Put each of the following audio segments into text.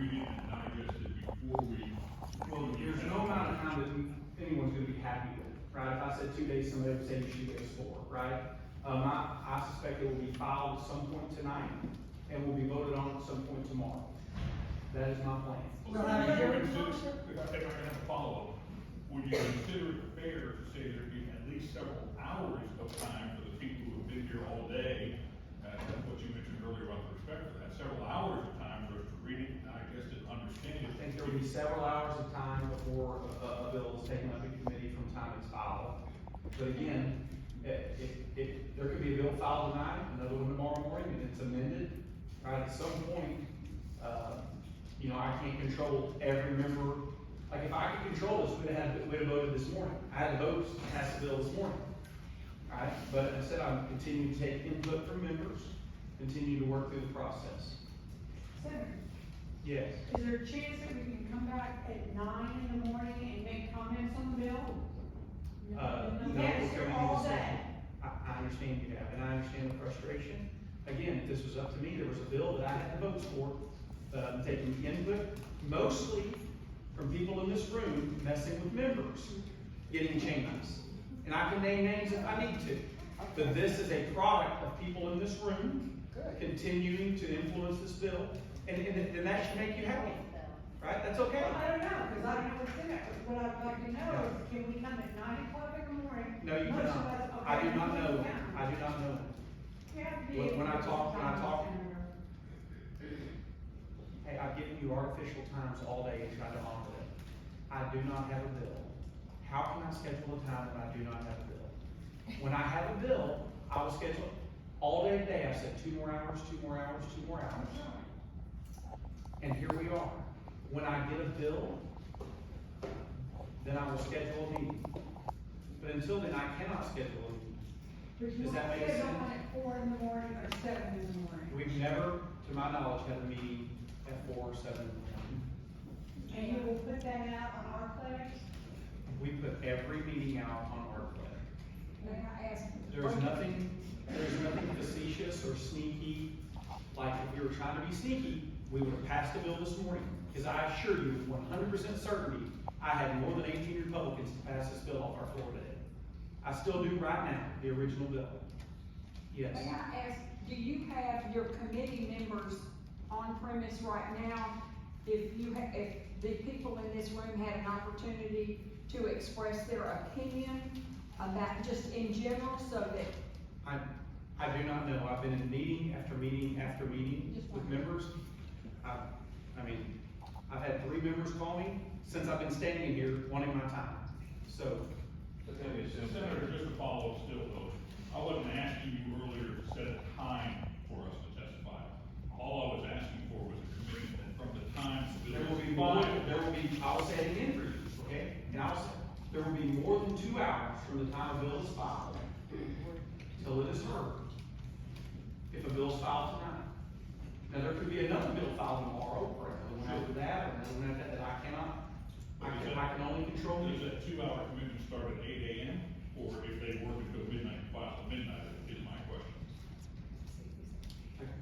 read it and digest it before we? Well, there's no amount of time that anyone's gonna be happy with, right? If I said 2 days, somebody would say you should give us 4, right? I suspect it will be filed at some point tonight, and will be voted on at some point tomorrow. That is my plan. Well, if I can have a follow-up, would you consider it fair to say there'd be at least several hours of time for the people who have been here all day? That's what you mentioned earlier about the respect for that, several hours of time for us to read it, digest it, understand it. I think there will be several hours of time before a bill is taken up in committee from time it's filed. But again, if there could be a bill filed tonight, another one tomorrow morning, and it's amended, right, at some point, I can't control every member. Like, if I could control this, we'd have voted this morning. I had to vote to pass the bill this morning. Right? But instead, I'm continuing to take input from members, continue to work through the process. Senator, Yes. is there a chance that we can come back at 9 in the morning and make comments on the bill? No, Yes, we're coming all in this day. session. I understand you have, and I understand the frustration. Again, if this was up to me, there was a bill that I had the votes for, taking input, mostly from people in this room, messing with members, getting changes. And I can name names if I need to. But this is a product of people in this room continuing to influence this bill, and that should make you happy, right? That's okay. Well, I don't know, because I don't know what's in it, but what I'd like to know is, can we come at 9 o'clock in the morning? No, you Most of cannot. us- okay, I do not know. yeah. I do not know. You have to be When I able to talk- Senator. Hey, I've given you artificial times all day and tried to honor them. I do not have a bill. How can I schedule a time when I do not have a bill? When I have a bill, I will schedule it all day today. I said 2 more hours, 2 more hours, 2 more hours. And here we are. When I get a bill, then I will schedule a meeting. But until then, I cannot schedule a meeting. But you Does that want make to sense? schedule one at 4 in the morning or 7 in the morning? We've never, to my knowledge, had a meeting at 4 or 7 in the morning. And you will put that out on our pledge? We put every meeting out on our web. May I ask? There's nothing facetious or sneaky. Like, if we were trying to be sneaky, we would have passed a bill this morning. Because I assure you, with 100% certainty, I had more than 18 Republicans to pass this bill off our floor today. I still do right now, the original bill. Yes. May I ask, do you have your committee members on premise right now? If the people in this room had an opportunity to express their opinion about just in general, so that. I do not know. I've been in meeting after meeting after meeting with members. I've had 3 members call me since I've been standing here wanting my time. So. Senator, just to follow up still though, I wasn't asking you earlier to set a time for us to testify. All I was asking for was a commitment that from the time the There bill will is be more, filed. I'll say it again for you, okay? And I'll say, there will be more than 2 hours from the time a bill is filed till it is heard. If a bill is filed tonight. Now, there could be another bill filed tomorrow, or another one after that, or another one after that, that I can only control. Does that 2-hour commitment start at 8 a.m. or if they work until midnight, file at midnight is my question.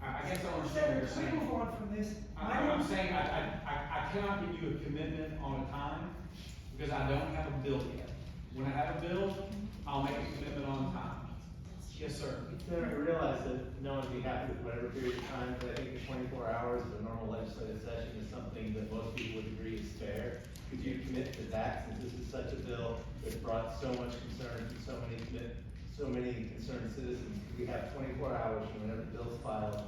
I guess I understand what you're Senator, we saying. move on from this. I'm saying, I cannot give you a commitment on a time, because I don't have a bill yet. When I have a bill, I'll make a commitment on time. Yes, sir. Senator, I realize that no one would be happy with whatever period of time, but I think the 24 hours of a normal legislative session is something that most people would agree is fair. Could you commit to that, since this is such a bill that brought so much concern to so many concerned citizens? We have 24 hours from whenever the bill's filed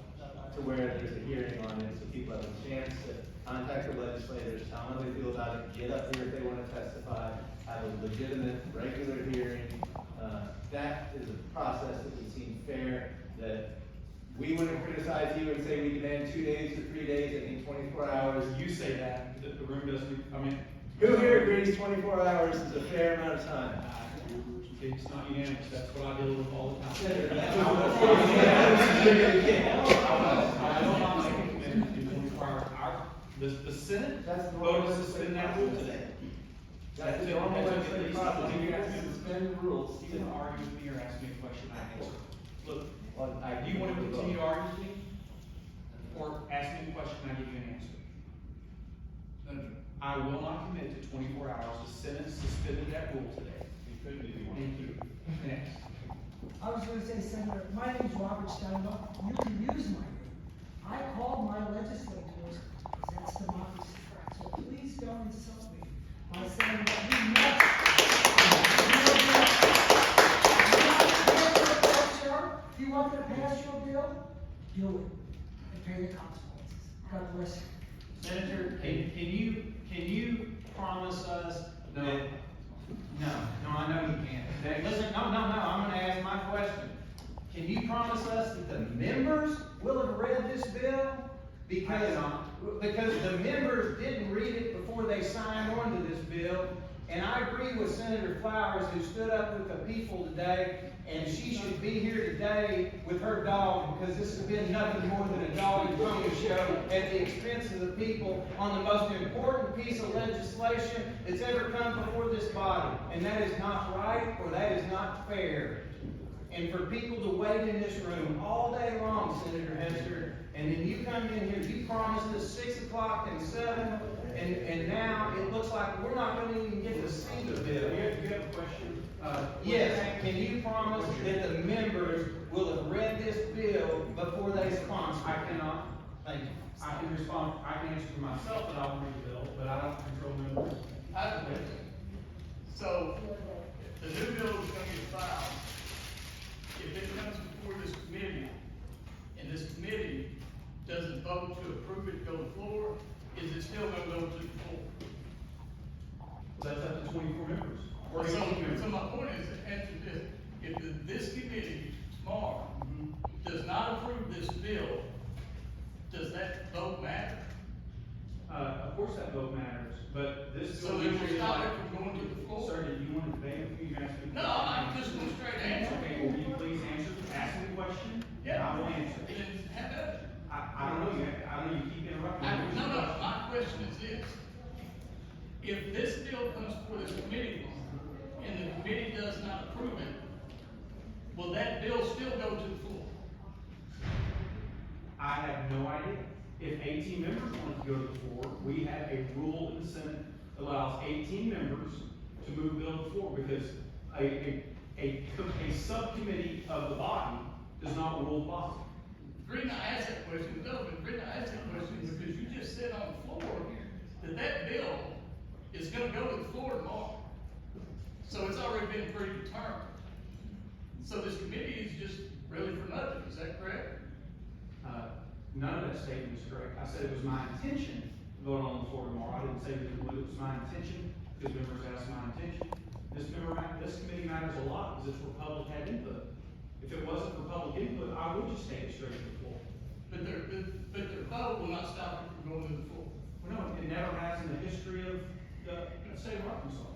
to where there's a hearing on it, so people have a chance to contact their legislators, tell them how they feel about it, get up here if they want to testify, have a legitimate, regular hearing. That is a process that would seem fair, that we wouldn't criticize you and say we demand 2 days or 3 days. I think 24 hours. You say that, the room doesn't, Who here agrees 24 hours is a fair amount of time? It's not unanimous, that's what I deal with all the time. Senator, that's I what will not make a commitment to 24 hours. The Senate That's the voted normal to suspend that rule today. That's the normal legislative process. You have to suspend the rules. You can argue with me or ask me a question, I answer. Look, Well, do you want to continue to argue with me? Or ask me a question and I give you an answer? I will not commit to 24 hours. The Senate suspended that rule today. You could if you wanted Thank you. Next. I was gonna say, Senator, my name's Robert Steinbach, you can use my name. I called my legislators, because that's democracy. So please don't insult me by saying that we must. If you want to pass your bill, do it, and pay the consequences. God bless you. Senator, can you promise us No. that? No, I know you can't. Listen, no, I'm gonna ask my question. Can you promise us that the members will have read this bill? Because the members didn't read it before they signed on to this bill. And I agree with Senator Flowers, who stood up with the people today, and she should be here today with her dog, because this has been nothing more than a dog and pony show at the expense of the people on the most important piece of legislation that's ever come before this body. And that is not right, or that is not fair. And for people to wait in this room all day long, Senator Hester, and then you come in here, you promised us 6 o'clock and 7, and now it looks like we're not gonna even get to see the bill. You have a question? Yes, can you promise that the members will have read this bill before they sponsor? I cannot. Thank you. I can respond, I can answer for myself that I'll read the bill, but I don't control members. I have a question. So, the new bill is gonna get filed. If it comes before this committee, and this committee doesn't vote to approve it, go to the floor, is it still gonna go to the floor? That's up to 24 members. Or So, 18 members. so my point is, answer this, if this committee tomorrow does not approve this bill, does that vote matter? Of course that vote matters, but this. So it will stop it from going to the floor? Sir, did you want to debate with me? You asked me. No, I'm just going straight answer. Okay, will you please ask me the question? Yeah. I will answer. Then have at it. I don't know, you keep interrupting me. No, my question is this. If this bill comes before this committee, and the committee does not approve it, will that bill still go to the floor? I have no idea. If 18 members want to go to the floor, we have a rule in the Senate that allows 18 members to move the bill to the floor, because a subcommittee of the body does not rule the body. The reason I asked that question, is because you just said on the floor that that bill is gonna go to the floor tomorrow. So it's already been predetermined. So this committee is just really for nothing, is that correct? None of that statement is correct. I said it was my intention to vote on the floor tomorrow. I didn't say that it was my intention, because members asked my intention. This committee matters a lot, because it's where public had input. If it wasn't for public input, I would just take it straight to the floor. But their vote will not stop it from going to the floor. Well, no, it never has in the history of the state of Arkansas.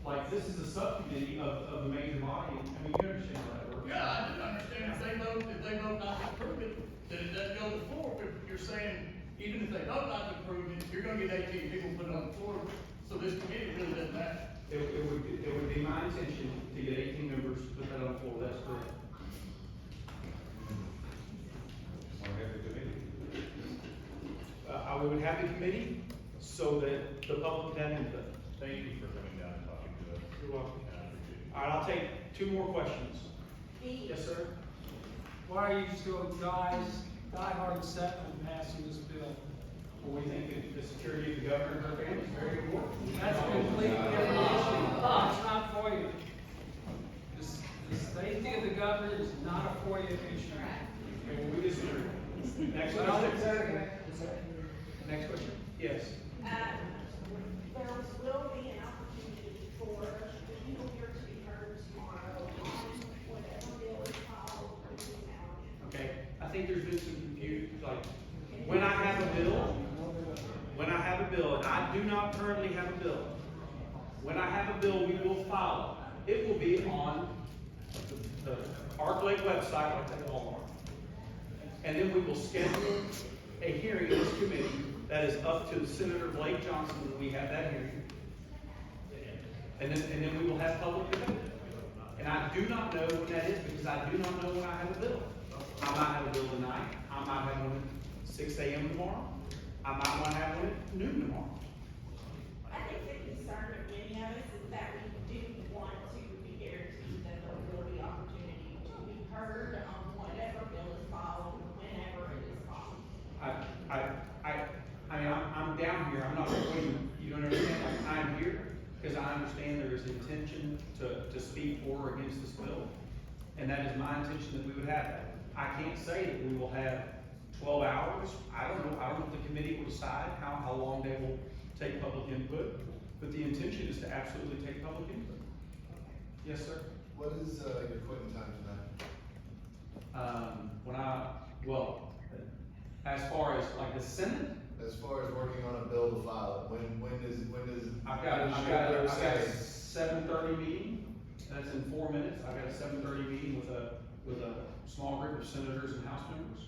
Like, this is a subcommittee of the major body, I mean, you understand how that works. Yeah, I do understand if they vote not to approve it, then it doesn't go to the floor, but you're saying, even if they vote not to approve it, you're gonna get 18 people put it on the floor, so this committee really doesn't matter. It would be my intention to get 18 members to put that on the floor, that's correct. We would have the committee so that the public can have input. Thank you for coming down and talking to us. You're welcome. And I appreciate it. All right, I'll take 2 more questions. Yes, sir? Why are you still die-hard set on passing this bill? Well, we think that the security of the governor and her family is very important. That's a completely different issue. It's not FOIA. The safety of the governor is not a FOIA issue. Okay, well, we disagree. Next Well, question. Next question? Yes. There will be an opportunity for the people here to be heard tomorrow on whatever bill is filed or emailed. Okay, I think there's been some confusion, like, when I have a bill, and I do not currently have a bill, when I have a bill, we will file it. It will be on the Arc Lake website, like they all are. And then we will schedule a hearing in this committee that is up to Senator Blake Johnson when we have that hearing. And then we will have public debate. And I do not know when that is, because I do not know when I have a bill. I might have a bill tonight, I might have one at 6 a.m. tomorrow, I might wanna have one at noon tomorrow. I think the concern of many of us is that we do want to be guaranteed that there will be opportunity to be heard on whatever bill is filed, whenever it is filed. I mean, I'm down here, I'm not waiting, you don't understand, like, I'm here, because I understand there is intention to speak for or against this bill, and that is my intention that we would have that. I can't say that we will have 12 hours, I don't know if the committee will decide how long they will take public input, but the intention is to absolutely take public input. Yes, sir? What is, your quitting time tonight? Well, as far as like the Senate, As far as working on a bill to file it, when does? I've got when does your a clerk say- 7:30 meeting, that's in 4 minutes, I've got a 7:30 meeting with a small group of senators and house members.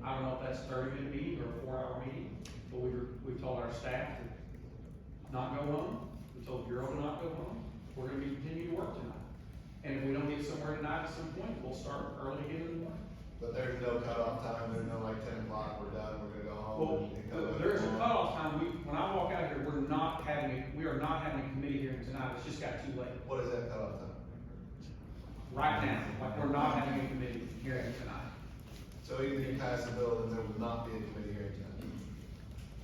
I don't know if that's a 30-minute meeting or a 4-hour meeting, but we've told our staff to not go home, we told the Bureau to not go home, we're gonna continue to work tonight. And if we don't get somewhere tonight at some point, we'll start early again in the morning. But there's no cutoff time, there's no like 10 o'clock, we're done, we're gonna go home Well, and come back there is a tomorrow. cutoff time, when I walk out here, we are not having a committee hearing tonight, it's just got too late. What is that cutoff time? Right now, like, we're not having a committee hearing tonight. So even if you pass a bill, then there will not be a committee hearing tonight?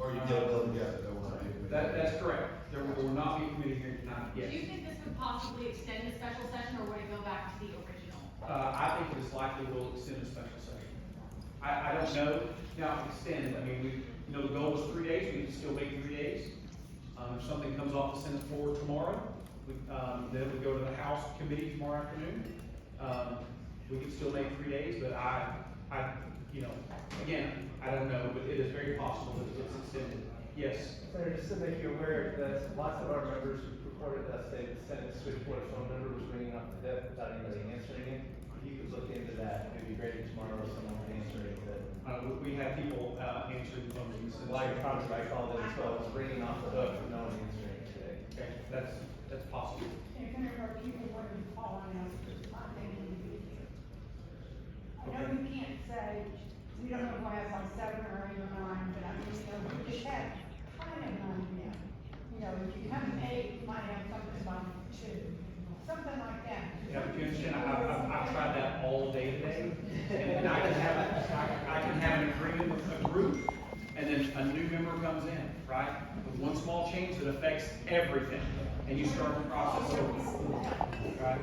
Or you get a bill together, there will not be a committee hearing? That's correct, there will not be a committee hearing tonight, Do you yes. think this could possibly extend the special session, or would it go back to the original? I think it's likely we'll extend a special session. I don't know, now, extend, I mean, the goal was 3 days, we can still make 3 days. If something comes off the Senate floor tomorrow, then we go to the House committee tomorrow afternoon. We can still make 3 days, but again, I don't know, but it is very possible that it's extended. Yes, Senator, just to make you aware that lots of our members reported that the Senate switchboard phone number was ringing off the desk without anybody answering it. If you could look into that, it'd be great if tomorrow someone would answer it. we have people, answering the phone. Why your property I called in, so it was ringing off the hook, but no one answering it today. Okay, that's possible. If there are people that are calling us, I think we need to be here. I know you can't say, we don't know why it's like 7 or 8 or 9, but I mean, we just had kind of 9 p.m. If you come at 8, you might have something by 2, something like that. Yeah, but you understand, I've tried that all day today, and I can have an agreement with a group, and then a new member comes in, right? With one small change that affects everything, and you start the process over, right?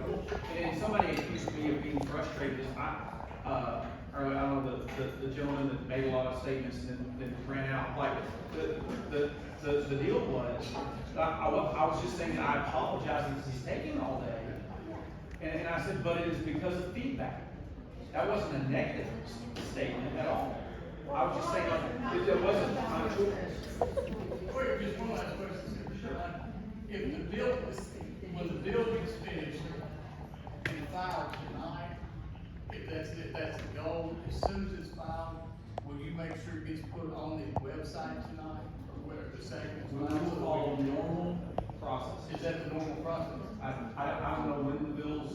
And somebody accused me of being frustrated, or I don't know, the gentleman that made a lot of statements and then ran out, like, the deal was, I was just saying that I apologize because he's taking all day. And I said, but it is because of feedback. That wasn't a negative statement at all. I was just saying, like, it wasn't my choice. Wait, just one last question, Senator. If the bill when the bill gets finished and filed tonight, if that's the goal, as soon as it's filed, will you make sure it gets put on the website tonight, or whatever the second? We will follow the normal process. Is that the normal process? I don't know when the bills,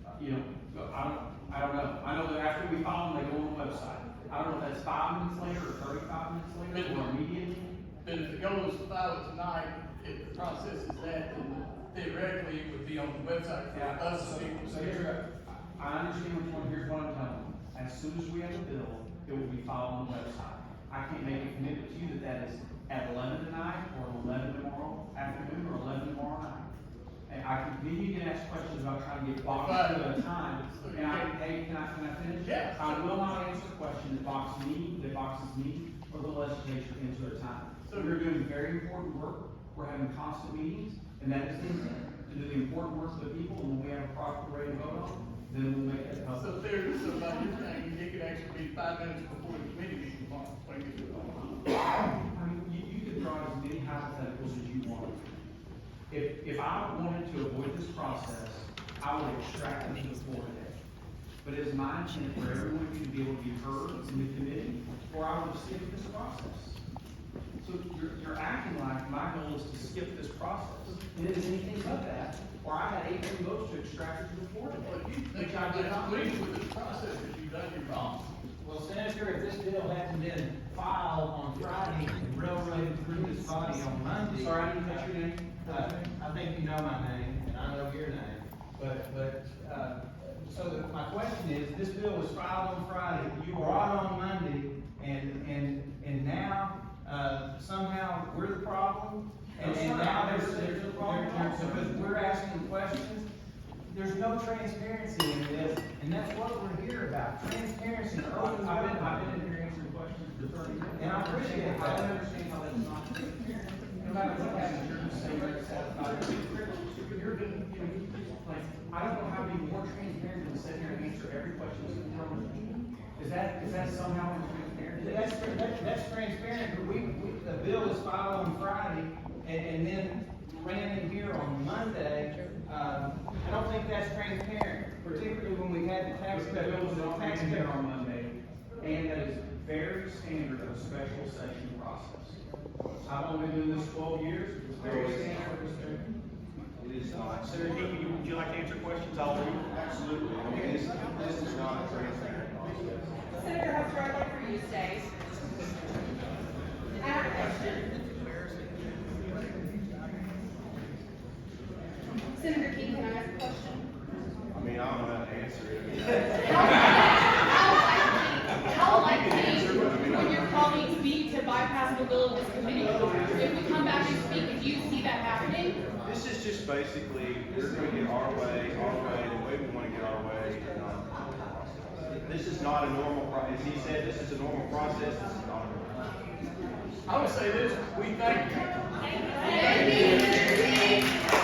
I don't know. I know that after we file them, they go on the website. I don't know if that's 5 minutes later or 35 minutes later or immediately. But if the goal is to file it tonight, if the process is that, then theoretically it would be on the website for us to see. So I understand here's what I'm telling you. As soon as we have a bill, it will be filed on the website. I can't make a commitment to you that is at 11 tonight, or 11 tomorrow afternoon, or 11 tomorrow night. And you can ask questions about trying to get boxed into a time, and hey, can I finish? Yeah. I will not answer a question that boxes me, or the legislature into a time. So we're doing very important work, we're having constant meetings, and that is the intent, to do the important work for the people, and when we have a product we're ready to vote on, then we'll make it public. So by your thing, it could actually be 5 minutes before the committee meeting tomorrow, when it gets on. I mean, you can draw as many hypotheticals as you want. If I wanted to avoid this process, I would extract it before today. But it is my intent for everyone to be able to be heard in the committee, or I would skip this process. So you're acting like my goal is to skip this process, and it is anything but that, or I had 18 votes to extract it to the floor Well, today. if you think I'm pleased with this process, that you've done your wrong. Well, Senator, if this bill hadn't been filed on Friday, and real in this body on Monday. Sorry, I didn't catch your name. I think you know my name, and I know your name, so my question is, this bill was filed on Friday, you brought it on Monday, and now, somehow we're the problem? And now there's a problem, because we're asking questions, there's no transparency in this, and that's what we're here about, transparency, open. I've been in here answering questions for 30 minutes. And I appreciate it. I don't understand how that's not transparent. No matter what happens, you're just saying you're satisfied. You're doing, like, I don't know how to be more transparent than sit here and answer every question that's thrown at me. Is that somehow transparent? That's transparent, but the bill was filed on Friday, and then ran in here on Monday. I don't think that's transparent, particularly when we had the tax The cut. bill was not taken here on Monday, and that is very standard of a special session process. I've only been doing this 12 years, it's very standard. It is not. Senator King, would you like to answer questions? I'll do. Absolutely. I mean, this is not a transparent process. Senator Hester, I'd like for you to stay. I have a question. Senator King, can I ask a question? I mean, I don't know how to answer it. How likely would your colleagues be to bypass the will of this committee? If we come back and speak, do you see that happening? This is just basically, we're gonna get our way, the way we wanna get our way. This is not a normal as he said, this is a normal process, this is not a normal process. I would say this, we thank you. Thank you.